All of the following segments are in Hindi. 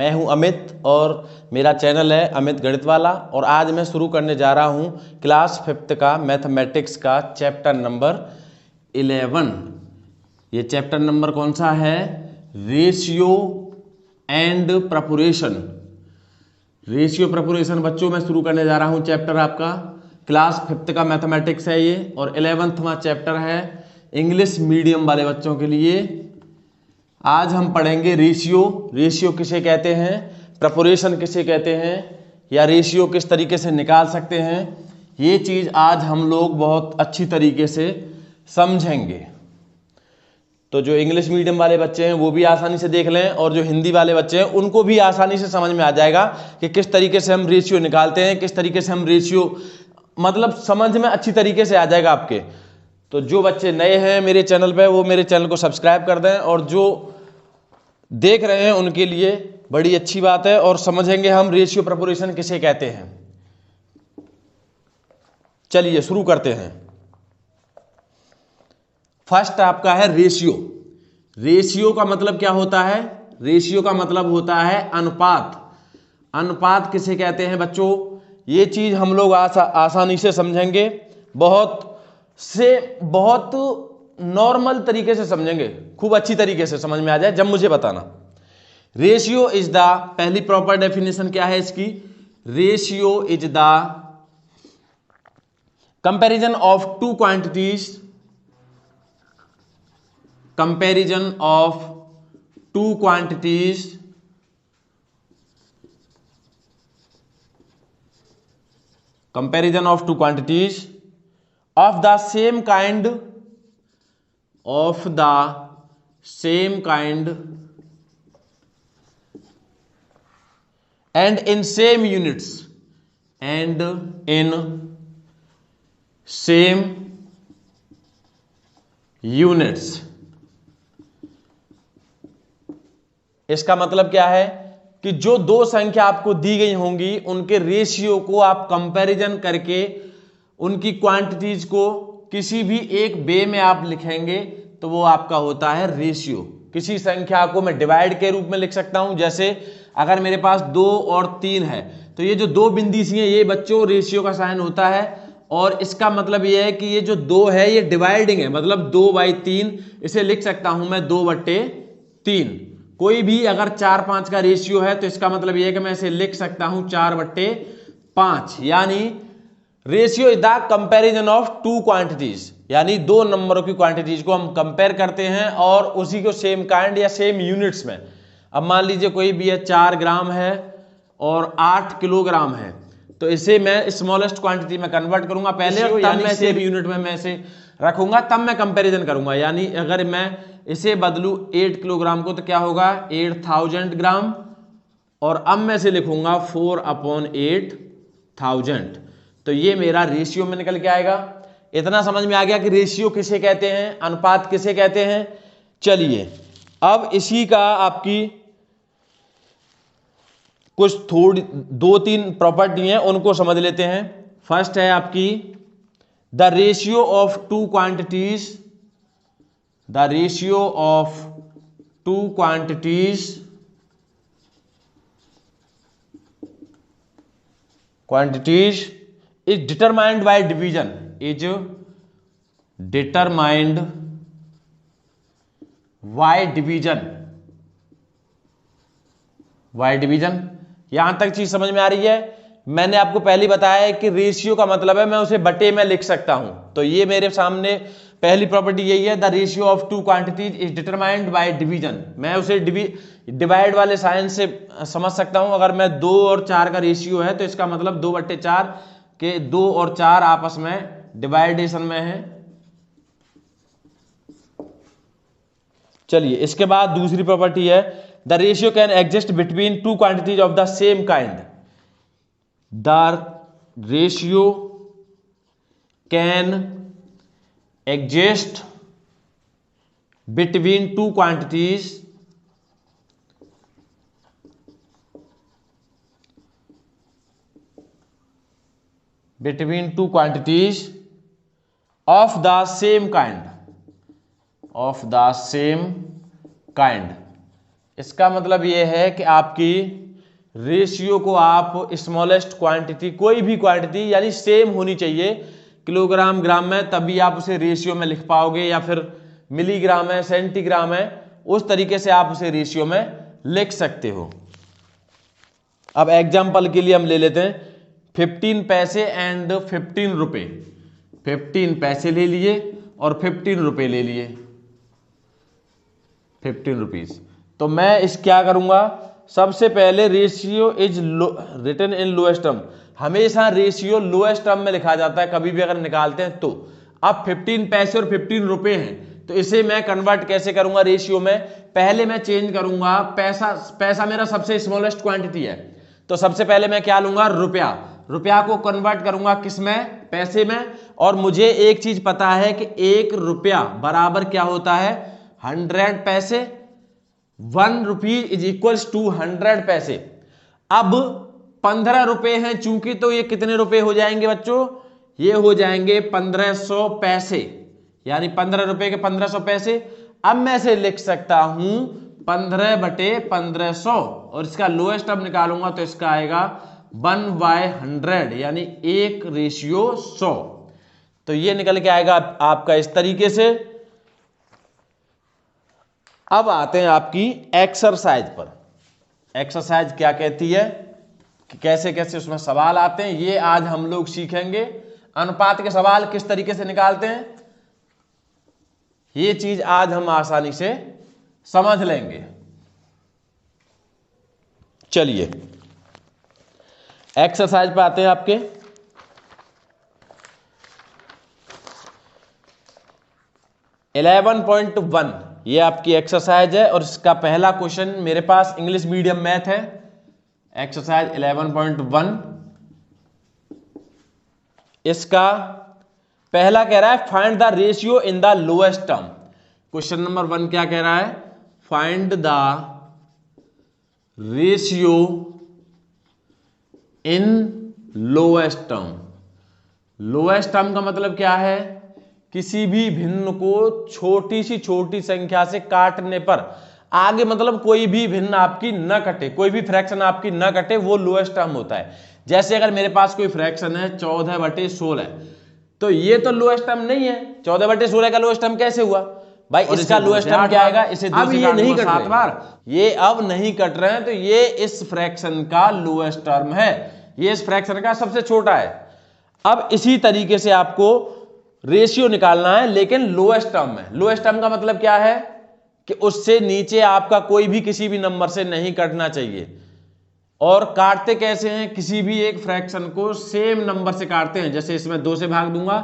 मैं हूं अमित और मेरा चैनल है अमित गणित वाला। और आज मैं शुरू करने जा रहा हूं क्लास 5th का मैथमेटिक्स का चैप्टर नंबर 11। ये चैप्टर नंबर कौन सा है? Ratio and proportion. Ratio proportion बच्चों मैं शुरू करने जा रहा हूं चैप्टर आपका क्लास 5th का मैथमेटिक्स है ये, और 11वां चैप्टर है इंग्लिश मीडियम वाले बच्चों के लिए। आज हम पढ़ेंगे रेशियो। रेशियो किसे कहते हैं, प्रपोर्शन किसे कहते हैं, या रेशियो किस तरीके से निकाल सकते हैं, ये चीज़ आज हम लोग बहुत अच्छी तरीके से समझेंगे। तो जो इंग्लिश मीडियम वाले बच्चे हैं वो भी आसानी से देख लें, और जो हिंदी वाले बच्चे हैं उनको भी आसानी से समझ में आ जाएगा कि किस तरीके से हम रेशियो निकालते हैं, किस तरीके से हम रेशियो मतलब समझ में अच्छी तरीके से आ जाएगा आपके। तो जो बच्चे नए हैं मेरे चैनल पे वो मेरे चैनल को सब्सक्राइब कर दें, और जो देख रहे हैं उनके लिए बड़ी अच्छी बात है, और समझेंगे हम रेशियो प्रपोर्शन किसे कहते हैं। चलिए शुरू करते हैं। फर्स्ट आपका है रेशियो। रेशियो का मतलब क्या होता है? रेशियो का मतलब होता है अनुपात। अनुपात किसे कहते हैं बच्चों? ये चीज हम लोग आसानी से समझेंगे, बहुत नॉर्मल तरीके से समझेंगे, खूब अच्छी तरीके से समझ में आ जाए जब मुझे बताना। रेशियो इज द, पहली प्रॉपर डेफिनेशन क्या है इसकी? Ratio is the comparison of two quantities, comparison of two quantities comparison of two quantities of the same kind, and in same units, and in same units। इसका मतलब क्या है कि जो दो संख्या आपको दी गई होंगी उनके रेशियो को आप कंपैरिजन करके उनकी क्वांटिटीज को किसी भी एक वे में आप लिखेंगे तो वो आपका होता है रेशियो। किसी संख्या को मैं डिवाइड के रूप में लिख सकता हूं, जैसे अगर मेरे पास 2 और 3 है तो ये जो दो बिंदी सी हैं ये बच्चों रेशियो का साइन होता है। और इसका मतलब ये है कि ये जो 2 है ये डिवाइडिंग है, मतलब 2/3 इसे लिख सकता हूं मैं 2/3। कोई भी अगर 4-5 का रेशियो है तो इसका मतलब यह है कि मैं इसे लिख सकता हूं 4/5। यानी ratio is the comparison of two quantities, यानी दो नंबरों की क्वांटिटीज को हम कंपेयर करते हैं और उसी को सेम काइंड या सेम यूनिट्स में। अब मान लीजिए कोई भी है 4 ग्राम है और 8 किलोग्राम है, तो इसे मैं स्मॉलेस्ट क्वांटिटी में कन्वर्ट करूंगा पहले, और तब मैं सेम यूनिट में मैं इसे रखूंगा, तब मैं कंपैरिजन करूंगा। यानी अगर मैं इसे बदलू 8 किलोग्राम को तो क्या होगा 8000 ग्राम, और अब मैं इसे लिखूंगा 4/8000। तो ये मेरा रेशियो में निकल के आएगा। इतना समझ में आ गया कि रेशियो किसे कहते हैं, अनुपात किसे कहते हैं। चलिए अब इसी का आपकी कुछ थोड़ी 2-3 प्रॉपर्टी हैं उनको समझ लेते हैं। फर्स्ट है आपकी the ratio of two quantities, the ratio of two quantities is determined by division, is determined by division। यहां तक चीज समझ में आ रही है? मैंने आपको पहले बताया है कि रेशियो का मतलब है मैं उसे बटे में लिख सकता हूं, तो ये मेरे सामने पहली प्रॉपर्टी यही है, the ratio of two quantities is determined by division. मैं उसे डिवाइड वाले साइन से समझ सकता हूं। अगर मैं 2 और 4 का रेशियो है तो इसका मतलब 2/4 के 2 और 4 आपस में डिवाइडेशन में है। चलिए इसके बाद दूसरी प्रॉपर्टी है the ratio can exist between two quantities of the same kind. The ratio can exist between two quantities of the same kind, इसका मतलब ये है कि आपकी रेशियो को आप स्मॉलेस्ट क्वांटिटी, कोई भी क्वांटिटी यानी सेम होनी चाहिए किलोग्राम ग्राम में, तभी आप उसे रेशियो में लिख पाओगे, या फिर मिलीग्राम है सेंटीग्राम है उस तरीके से आप उसे रेशियो में लिख सकते हो। अब एग्जाम्पल के लिए हम ले लेते हैं 15 पैसे एंड 15 रुपए। 15 पैसे ले लिए और 15 रुपए ले लिए, 15 रुपीज। तो मैं इस क्या करूंगा, सबसे पहले ratio is written in lowest term, हमेशा रेशियो लोएस्ट टर्म में लिखा जाता है कभी भी अगर निकालते हैं तो। अब 15 पैसे और 15 रुपए हैं तो इसे मैं कन्वर्ट कैसे करूंगा रेशियो में, पहले मैं चेंज करूंगा, पैसा मेरा सबसे स्मॉलेस्ट क्वांटिटी है तो सबसे पहले मैं क्या लूंगा, रुपया। रुपया को कन्वर्ट करूंगा किस में, पैसे में। और मुझे एक चीज पता है कि 1 रुपया बराबर क्या होता है, 100 पैसे। 1 रुपी इज इक्वल्स टू 100 पैसे। अब 15 रुपए हैं चूंकि, तो ये कितने रुपए हो जाएंगे बच्चों, ये हो जाएंगे 1500 पैसे, यानी 15 रुपए के 1500 पैसे। अब मैं इसे लिख सकता हूं 15/1500 और इसका लोएस्ट टर्म निकालूंगा तो इसका आएगा 1/100 यानी 1/100। तो ये निकल के आएगा आपका इस तरीके से। अब आते हैं आपकी एक्सरसाइज पर। एक्सरसाइज क्या कहती है कि कैसे कैसे उसमें सवाल आते हैं, ये आज हम लोग सीखेंगे। अनुपात के सवाल किस तरीके से निकालते हैं ये चीज आज हम आसानी से समझ लेंगे। चलिए एक्सरसाइज पे आते हैं आपके। (11.1) ये आपकी एक्सरसाइज है और इसका पहला क्वेश्चन मेरे पास इंग्लिश मीडियम मैथ है। एक्सरसाइज 11.1 इसका पहला कह रहा है find the ratio in the lowest term. Question number 1 क्या कह रहा है, find the ratio in lowest term. Lowest term का मतलब क्या है, किसी भी भिन्न को छोटी सी छोटी संख्या से काटने पर आगे मतलब कोई भी भिन्न आपकी न कटे, कोई भी फ्रैक्शन आपकी न कटे, वो लोएस्ट टर्म होता है। जैसे अगर मेरे पास कोई फ्रैक्शन है 14/16 तो ये तो लोएस्ट टर्म नहीं है। 14/16 का लोएस्ट टर्म कैसे हुआ भाई, इसका लोएस्ट टर्म क्या आएगा, इसे अब ये नहीं कट 7 बार, ये अब नहीं कट रहे हैं तो ये इस फ्रैक्शन का लोएस्ट टर्म है, ये इस फ्रैक्शन का सबसे छोटा है। अब इसी तरीके से आपको रेशियो निकालना है लेकिन लोएस्ट टर्म में। लोएस्ट टर्म का मतलब क्या है कि उससे नीचे आपका कोई भी किसी भी नंबर से नहीं कटना चाहिए। और काटते कैसे हैं, किसी भी एक फ्रैक्शन को सेम नंबर से काटते हैं। जैसे इसमें 2 से भाग दूंगा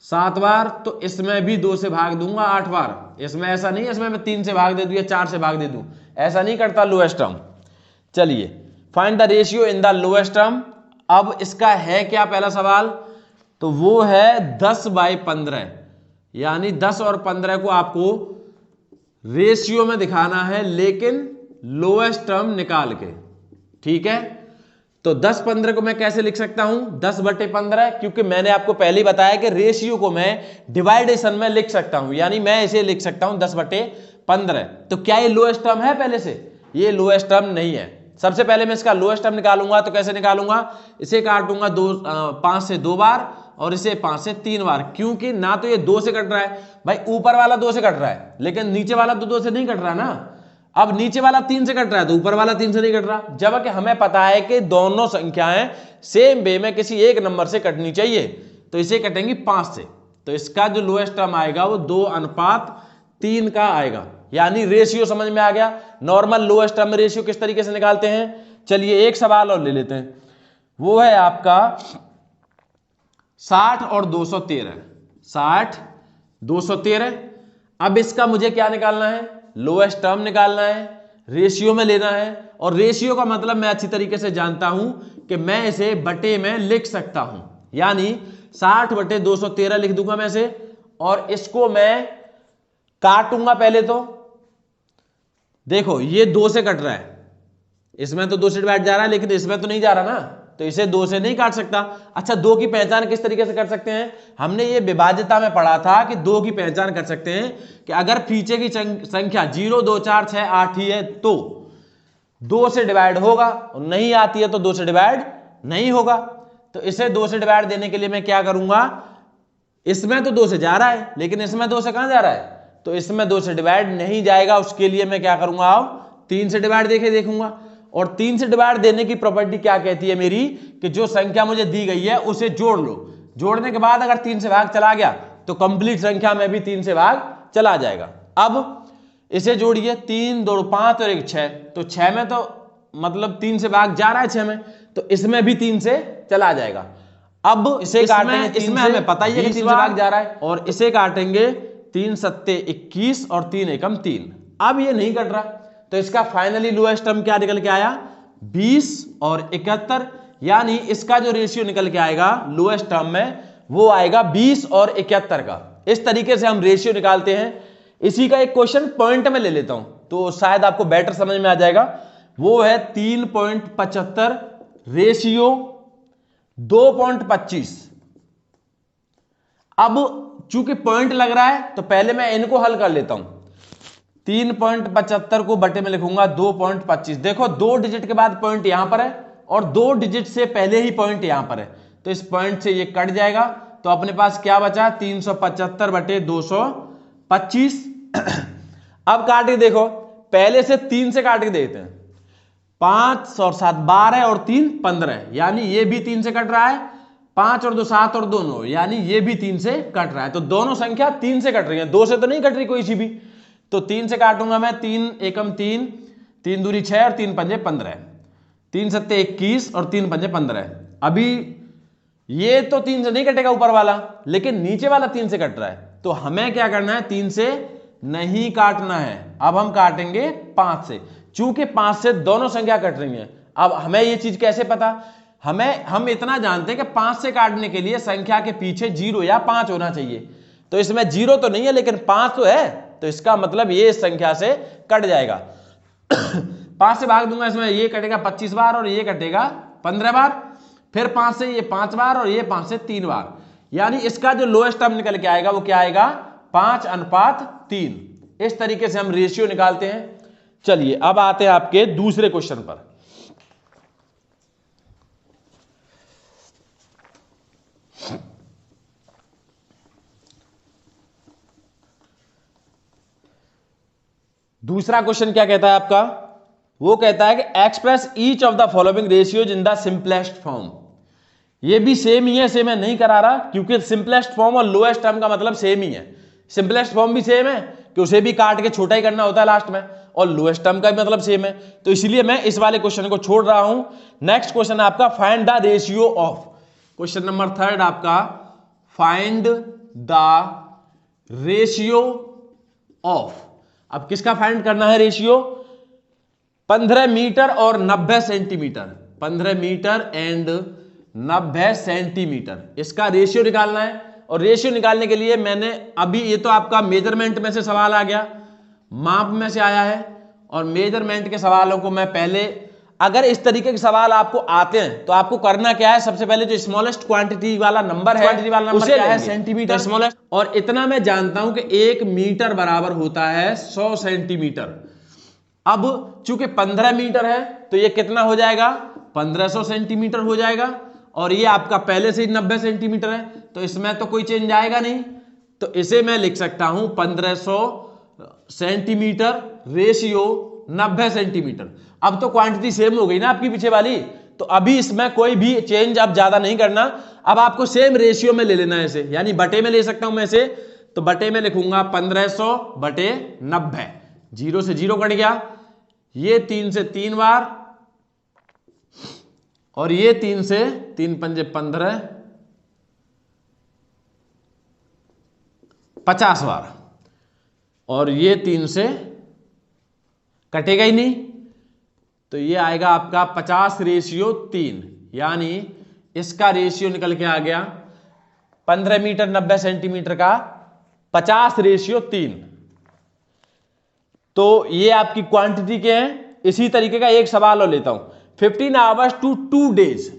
7 बार तो इसमें भी 2 से भाग दूंगा 8 बार। इसमें ऐसा नहीं है इसमें मैं 3 से भाग दे दूं या 4 से भाग दे दूं, ऐसा नहीं करता लोएस्ट टर्म। चलिए find the ratio in the lowest term. अब इसका है क्या पहला सवाल, तो वो है 10/15 यानी 10 और 15 को आपको रेशियो में दिखाना है लेकिन लोएस्ट टर्म निकाल के, ठीक है। तो 10/15 को मैं कैसे लिख सकता हूं, 10/15, क्योंकि मैंने आपको पहले ही बताया कि रेशियो को मैं डिवाइडेशन में लिख सकता हूं, यानी मैं इसे लिख सकता हूं 10/15। तो क्या ये लोएस्ट टर्म है, पहले से ये लोएस्ट टर्म नहीं है। सबसे पहले मैं इसका लोएस्ट टर्म निकालूंगा तो कैसे निकालूंगा, इसे काटूंगा 5 से 2 बार और इसे 5 से 3 बार, क्योंकि ना तो ये 2 से कट रहा है भाई, ऊपर वाला 2 से कट रहा है लेकिन नीचे वाला तो 2 से नहीं कट रहा ना। अब नीचे वाला 3 से कट रहा है तो ऊपर वाला 3 से नहीं कट रहा, जबकि हमें पता है कि दोनों संख्याएं सेम वे में किसी एक नंबर से कटनी चाहिए, तो इसे कटेंगी 5 से। तो इसका जो लोएस्ट टर्म आएगा वो 2:3 का आएगा, यानी रेशियो समझ में आ गया। नॉर्मल लोएस्ट टर्म रेशियो किस तरीके से निकालते हैं। चलिए एक सवाल और ले लेते हैं, वो है आपका 60 और 213। 60 213। अब इसका मुझे क्या निकालना है, लोएस्ट टर्म निकालना है, रेशियो में लेना है। और रेशियो का मतलब मैं अच्छी तरीके से जानता हूं कि मैं इसे बटे में लिख सकता हूं, यानी 60/213 लिख दूंगा मैं इसे, और इसको मैं काटूंगा। पहले तो देखो ये 2 से कट रहा है, इसमें तो 2 से डिवाइड जा रहा है लेकिन इसमें तो नहीं जा रहा ना, तो इसे 2 से नहीं काट सकता। अच्छा, 2 की पहचान किस तरीके से कर सकते हैं? हमने ये विभाज्यता में पढ़ा था कि 2 की पहचान कर सकते हैं कि अगर पीछे की संख्या 0 2 4 6 8 ही है तो 2 से डिवाइड होगा, और नहीं आती है तो 2 से डिवाइड नहीं होगा। तो इसे 2 से डिवाइड देने के लिए मैं क्या करूंगा, इसमें तो 2 से जा रहा है लेकिन इसमें 2 से कहां जा रहा है, तो इसमें 2 से डिवाइड नहीं जाएगा। उसके लिए मैं क्या करूंगा, अब 3 से डिवाइड देखूंगा। और 3 से डिवाइड देने की प्रॉपर्टी क्या कहती है मेरी, कि जो संख्या मुझे दी गई है उसे जोड़ लो, जोड़ने के बाद अगर 3 से भाग चला गया तो कंप्लीट संख्या में भी 3 से भाग चला जाएगा। अब इसे जोड़िए, 3 2 5 और 1 6, तो 6 में तो मतलब 3 से भाग जा रहा है 6 में, तो इसमें भी 3 से चला जाएगा। अब इसे काटेंगे, इसमें हमें पता ही है कि 3 से भाग जा रहा है, और इसे काटेंगे 3 सत्ते 21 और 3 एकम 3। अब ये नहीं कट रहा, तो इसका फाइनली लोएस्ट टर्म क्या निकल के आया, 20 और 71, यानी इसका जो रेशियो निकल के आएगा लोएस्ट टर्म में वो आएगा 20 और 71 का। इस तरीके से हम रेशियो निकालते हैं। इसी का एक क्वेश्चन पॉइंट में ले लेता हूं तो शायद आपको बेटर समझ में आ जाएगा। वो है 3.75 रेशियो 2.25। अब चूंकि पॉइंट लग रहा है तो पहले मैं इनको हल कर लेता हूं। 3.75 को बटे में लिखूंगा 2.25। देखो 2 डिजिट के बाद पॉइंट यहां पर है और 2 डिजिट से पहले ही पॉइंट यहां पर है, तो इस पॉइंट से ये कट जाएगा। तो अपने पास क्या बचा, 375 बटे 225। अब काट के देखो, पहले से 3 से काट के देखते हैं। 5 और 7 12 और 3 15, यानी ये भी 3 से कट रहा है। 5 और 2 7 और 2 9, यानी ये भी 3 से कट रहा है। तो दोनों संख्या 3 से कट रही है, 2 से तो नहीं कट रही कोई सी भी। तो 3 से काटूंगा मैं, 3 एकम 3, 3 दूरी 6 और 3 पंजे 15, 3 सत्ते 21 और 3 पंजे 15। अभी ये तो 3 से नहीं कटेगा ऊपर वाला, लेकिन नीचे वाला 3 से कट रहा है। तो हमें क्या करना है, 3 से नहीं काटना है, अब हम काटेंगे 5 से। चूंकि 5 से दोनों संख्या कट रही है। अब हमें ये चीज कैसे पता, हम इतना जानते हैं कि 5 से काटने के लिए संख्या के पीछे 0 या 5 होना चाहिए। तो इसमें 0 तो नहीं है लेकिन 5 तो है, तो इसका मतलब ये इस संख्या से कट जाएगा। 5 से भाग दूंगा, इसमें ये कटेगा 25 बार और ये कटेगा 15 बार, फिर 5 से ये 5 बार और ये 5 से 3 बार, यानी इसका जो लोएस्ट टर्म निकल के आएगा वो क्या आएगा, 5:3। इस तरीके से हम रेशियो निकालते हैं। चलिए अब आते हैं आपके दूसरे क्वेश्चन पर। दूसरा क्वेश्चन क्या कहता है आपका, वो कहता है कि express each of the following ratios in the simplest form. ये भी सेम ही है, सेम है नहीं करा रहा, क्योंकि सिंपलेस्ट फॉर्म और लोएस्ट टर्म का मतलब सेम ही है। सिंपलेस्ट फॉर्म भी सेम है कि उसे भी काट के छोटा ही करना होता है लास्ट में, और लोएस्ट टर्म का भी मतलब सेम है। तो इसलिए मैं इस वाले क्वेश्चन को छोड़ रहा हूं। नेक्स्ट क्वेश्चन आपका, find the ratio of, question number 3 आपका, फाइंड द रेशियो ऑफ। अब किसका फाइंड करना है रेशियो, 15 मीटर और 90 सेंटीमीटर, 15 मीटर एंड 90 सेंटीमीटर, इसका रेशियो निकालना है। और रेशियो निकालने के लिए मैंने अभी, ये तो आपका मेजरमेंट में से सवाल आ गया, माप में से आया है, और मेजरमेंट के सवालों को मैं पहले, अगर इस तरीके के सवाल आपको आते हैं तो आपको करना क्या है, सबसे पहले जो स्मॉलेस्ट क्वांटिटी वाला नंबर है उसे क्या है, सेंटीमीटर स्मॉलेस्ट। और इतना मैं जानता हूं कि 1 मीटर बराबर होता है 100 सेंटीमीटर। अब चूंकि 15 मीटर है तो ये कितना हो जाएगा, 1500 सेंटीमीटर हो जाएगा, और ये आपका पहले से ही 90 सेंटीमीटर है, तो इसमें तो कोई चेंज आएगा नहीं। तो इसे मैं लिख सकता हूं 1500 सेंटीमीटर रेशियो 90 सेंटीमीटर। अब तो क्वांटिटी सेम हो गई ना आपकी पीछे वाली, तो अभी इसमें कोई भी चेंज अब ज्यादा नहीं करना। अब आपको सेम रेशियो में ले लेना है इसे, यानी बटे में ले सकता हूं मैं इसे, तो बटे में लिखूंगा 1500 बटे 90, 0 से 0 कट गया, ये 3 से 3 बार, और ये 3 से 3 पंजे 15, 50 बार, और ये 3 से कटेगा ही नहीं, तो ये आएगा आपका 50 रेशियो 3, यानी इसका रेशियो निकल के आ गया 15 मीटर 90 सेंटीमीटर का 50 रेशियो 3। तो ये आपकी क्वांटिटी के हैं। इसी तरीके का एक सवाल और लेता हूं, 15 hours to 2 days.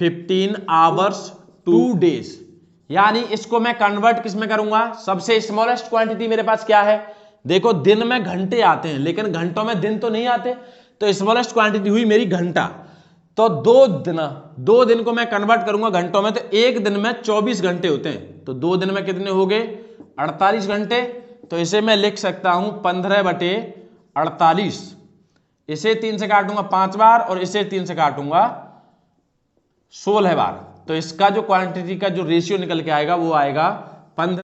15 hours 2 days. यानी इसको मैं कन्वर्ट किस में करूंगा, सबसे स्मॉलेस्ट क्वांटिटी मेरे पास क्या है, देखो दिन में घंटे आते हैं लेकिन घंटों में दिन तो नहीं आते, तो स्मॉलेस्ट क्वांटिटी हुई मेरी घंटा। तो 2 दिन को मैं कन्वर्ट करूंगा घंटों में, तो एक दिन में 24 घंटे होते हैं, तो 2 दिन में कितने हो गए 48 घंटे। तो इसे मैं लिख सकता हूं 15/48। इसे 3 से काटूंगा 5 बार और इसे 3 से काटूंगा 16 बार। तो इसका जो क्वांटिटी का जो रेशियो निकल के आएगा वो आएगा 15।